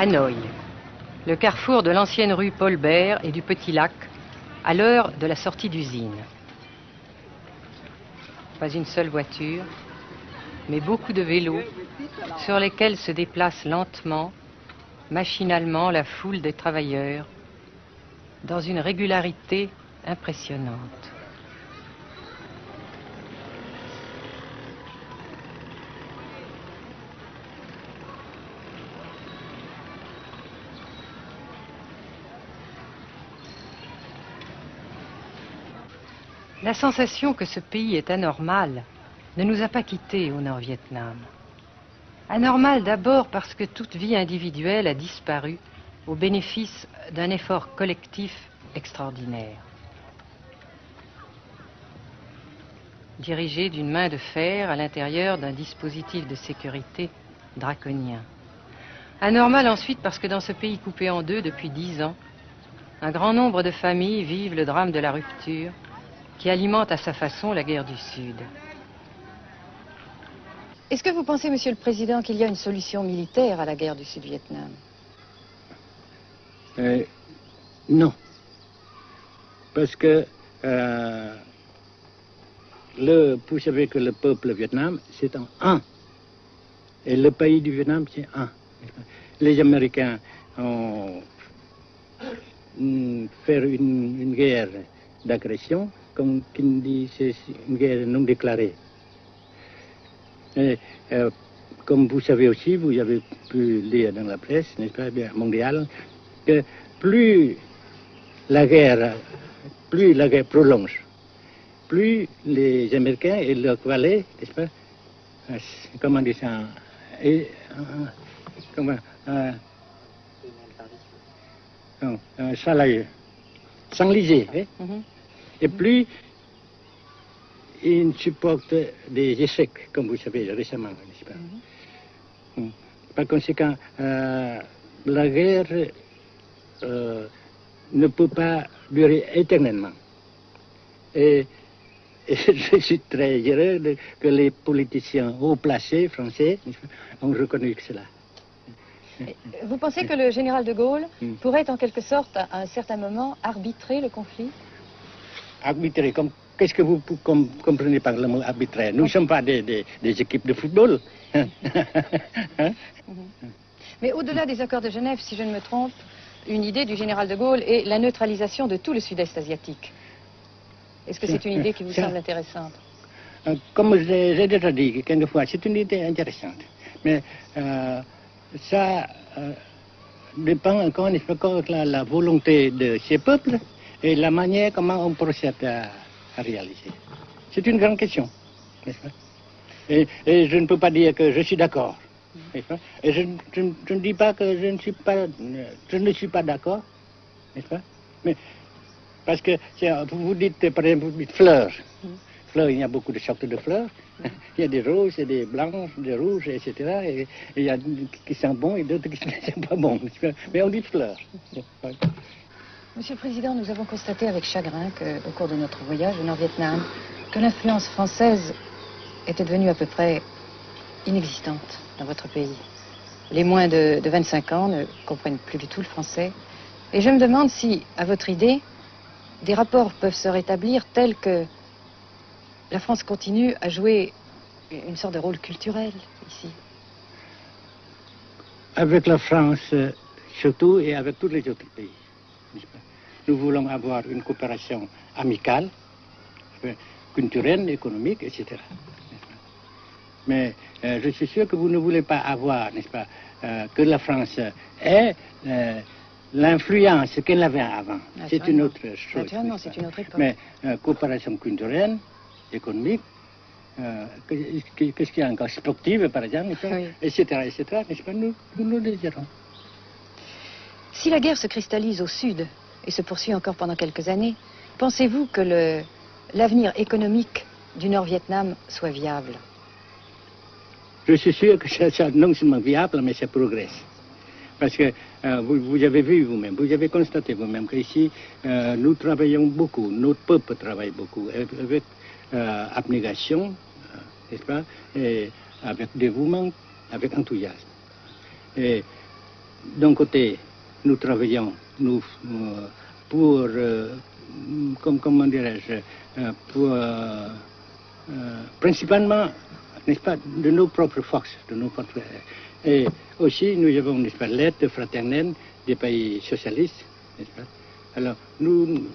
Hanoï, le carrefour de l'ancienne rue Paul Bert et du Petit Lac, à l'heure de la sortie d'usine. Pas une seule voiture, mais beaucoup de vélos sur lesquels se déplace lentement, machinalement la foule des travailleurs, dans une régularité impressionnante. La sensation que ce pays est anormal ne nous a pas quittés au Nord-Vietnam. Anormal d'abord parce que toute vie individuelle a disparu au bénéfice d'un effort collectif extraordinaire. Dirigé d'une main de fer à l'intérieur d'un dispositif de sécurité draconien. Anormal ensuite parce que dans ce pays coupé en deux depuis 10 ans, un grand nombre de familles vivent le drame de la rupture qui alimente à sa façon la guerre du Sud. Est-ce que vous pensez, Monsieur le Président, qu'il y a une solution militaire à la guerre du Sud-Vietnam? Non. Parce que vous savez que le peuple vietnam, c'est un. Et le pays du Vietnam, c'est un. Les Américains ont fait une guerre d'agression, comme qui dit, c'est une guerre non déclarée. Et, comme vous savez aussi, vous avez pu lire dans la presse, n'est-ce pas, bien, mondiale, que plus la guerre prolonge, plus les Américains et leurs valets, n'est-ce pas, comment dire ça, s'enliser, hein? Et plus ils supportent des échecs, comme vous savez récemment, n'est-ce pas? Par conséquent, la guerre ne peut pas durer éternellement. Et je suis très heureux que les politiciens haut placés français ont reconnu cela. Vous pensez que le général de Gaulle pourrait en quelque sorte, à un certain moment, arbitrer le conflit? Arbitrer, qu'est-ce que vous comprenez par le mot arbitraire? Nous ne sommes pas des équipes de football. Hein? Mais au-delà des accords de Genève, si je ne me trompe, une idée du général de Gaulle est la neutralisation de tout le sud-est asiatique. Est-ce que c'est une idée qui vous semble intéressante? Comme j'ai déjà dit quelquefois, c'est une idée intéressante. Mais ça dépend encore de la volonté de ces peuples et la manière comment on procède à réaliser. C'est une grande question, n'est-ce pas? Et je ne peux pas dire que je suis d'accord, n'est-ce pas? Et je ne dis pas que je ne suis pas d'accord, n'est-ce pas? Mais parce que vous dites, par exemple, vous dites fleurs. Fleurs, il y a beaucoup de sortes de fleurs. Il y a des roses, et des blanches, des rouges, etc. Et il y a qui sont bons et d'autres qui ne sont pas bons. Mais on dit fleurs. Monsieur le Président, nous avons constaté avec chagrin qu'au cours de notre voyage au Nord-Vietnam, que l'influence française était devenue à peu près inexistante dans votre pays. Les moins de 25 ans ne comprennent plus du tout le français. Et je me demande si, à votre idée, des rapports peuvent se rétablir tels que la France continue à jouer une sorte de rôle culturel ici. Avec la France, surtout, et avec tous les autres pays. Nous voulons avoir une coopération amicale, culturelle, économique, etc. Mais je suis sûr que vous ne voulez pas avoir, n'est-ce pas, que la France ait l'influence qu'elle avait avant. C'est une autre chose. Naturellement, c'est une autre époque. Mais coopération culturelle, économique, qu'est-ce qu'il y a encore, sportive par exemple, oui. etc., n'est-ce pas, nous le désirons. Si la guerre se cristallise au sud et se poursuit encore pendant quelques années, pensez-vous que l'avenir économique du Nord-Vietnam soit viable? Je suis sûr que c'est non seulement viable, mais ça progresse. Parce que vous avez vu vous-même, vous avez constaté vous-même qu'ici, nous travaillons beaucoup, notre peuple travaille beaucoup, avec abnégation, n'est-ce pas, et avec dévouement, avec enthousiasme. Et d'un côté, nous travaillons pour, comment dirais-je, pour, principalement, n'est-ce pas, de nos propres forces, de nos propres... Et aussi, nous avons, n'est-ce pas, l'aide fraternelle des pays socialistes, n'est-ce pas. Alors, nous,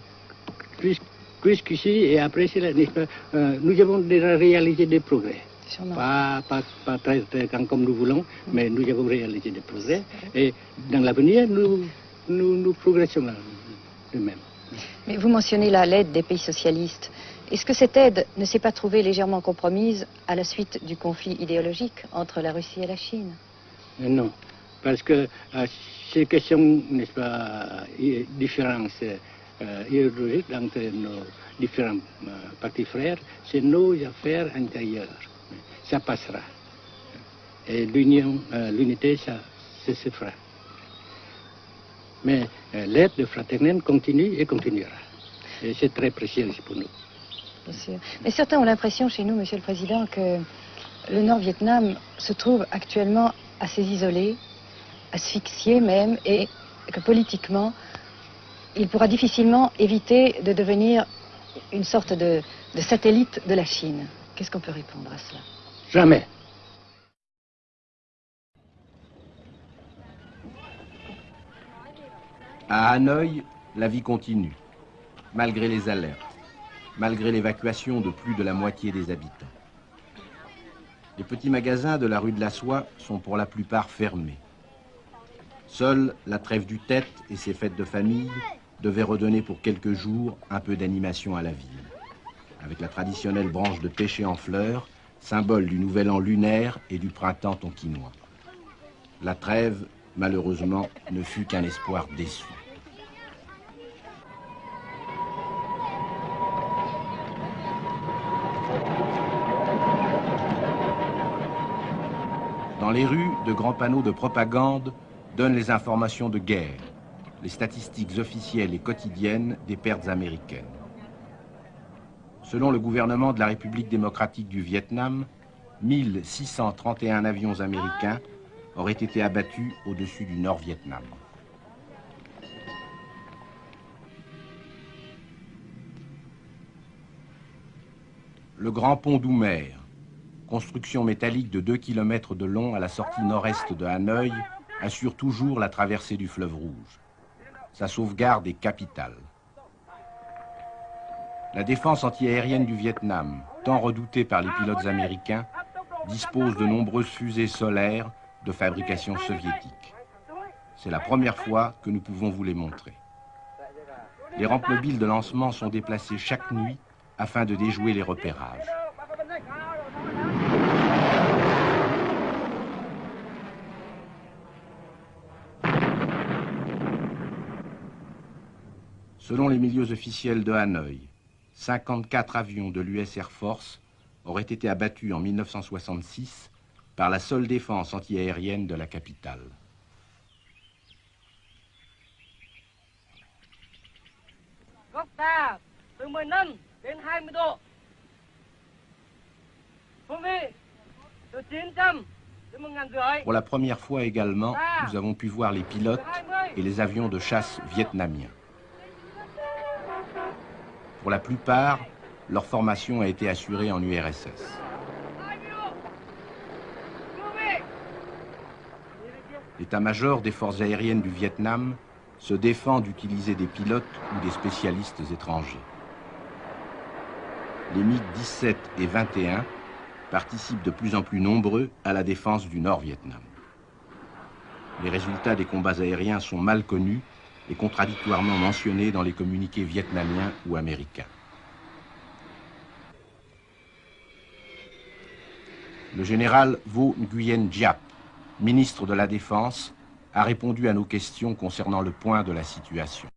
jusqu'ici et après cela, n'est-ce pas, nous avons déjà réalisé des progrès. Pas très grand comme nous voulons, mais nous avons réalisé des progrès. Et dans l'avenir, nous progressons de même. Mais vous mentionnez là l'aide des pays socialistes. Est-ce que cette aide ne s'est pas trouvée légèrement compromise à la suite du conflit idéologique entre la Russie et la Chine? Non, parce que ces questions, n'est-ce pas, différences idéologiques entre nos différents partis frères, c'est nos affaires intérieures. Ça passera. Et l'unité, ça se fera. Mais l'aide fraternelle continue et continuera. Et c'est très précieux pour nous. Bien sûr. Mais certains ont l'impression chez nous, Monsieur le Président, que le Nord-Vietnam se trouve actuellement assez isolé, asphyxié même, et que politiquement, il pourra difficilement éviter de devenir une sorte de satellite de la Chine. Qu'est-ce qu'on peut répondre à cela? Jamais. À Hanoï, la vie continue, malgré les alertes, malgré l'évacuation de plus de la moitié des habitants. Les petits magasins de la rue de la Soie sont pour la plupart fermés. Seule la trêve du Tête et ses fêtes de famille devaient redonner pour quelques jours un peu d'animation à la ville, avec la traditionnelle branche de pêcher en fleurs, symbole du nouvel an lunaire et du printemps tonkinois. La trêve, malheureusement, ne fut qu'un espoir déçu. Dans les rues, de grands panneaux de propagande donnent les informations de guerre, les statistiques officielles et quotidiennes des pertes américaines. Selon le gouvernement de la République démocratique du Vietnam, 1631 avions américains auraient été abattus au-dessus du Nord-Vietnam. Le grand pont d'Oumer, construction métallique de 2 km de long à la sortie nord-est de Hanoï, assure toujours la traversée du fleuve Rouge. Sa sauvegarde est capitale. La défense antiaérienne du Vietnam, tant redoutée par les pilotes américains, dispose de nombreuses fusées solaires de fabrication soviétique. C'est la première fois que nous pouvons vous les montrer. Les rampes mobiles de lancement sont déplacées chaque nuit afin de déjouer les repérages. Selon les milieux officiels de Hanoï, 54 avions de l'US Air Force auraient été abattus en 1966 par la seule défense antiaérienne de la capitale. Pour la première fois également, nous avons pu voir les pilotes et les avions de chasse vietnamiens. Pour la plupart, leur formation a été assurée en URSS. L'état-major des forces aériennes du Vietnam se défend d'utiliser des pilotes ou des spécialistes étrangers. Les MiG-17 et 21 participent de plus en plus nombreux à la défense du Nord-Vietnam. Les résultats des combats aériens sont mal connus et contradictoirement mentionnés dans les communiqués vietnamiens ou américains. Le général Vo Nguyen Giap, ministre de la Défense, a répondu à nos questions concernant le point de la situation.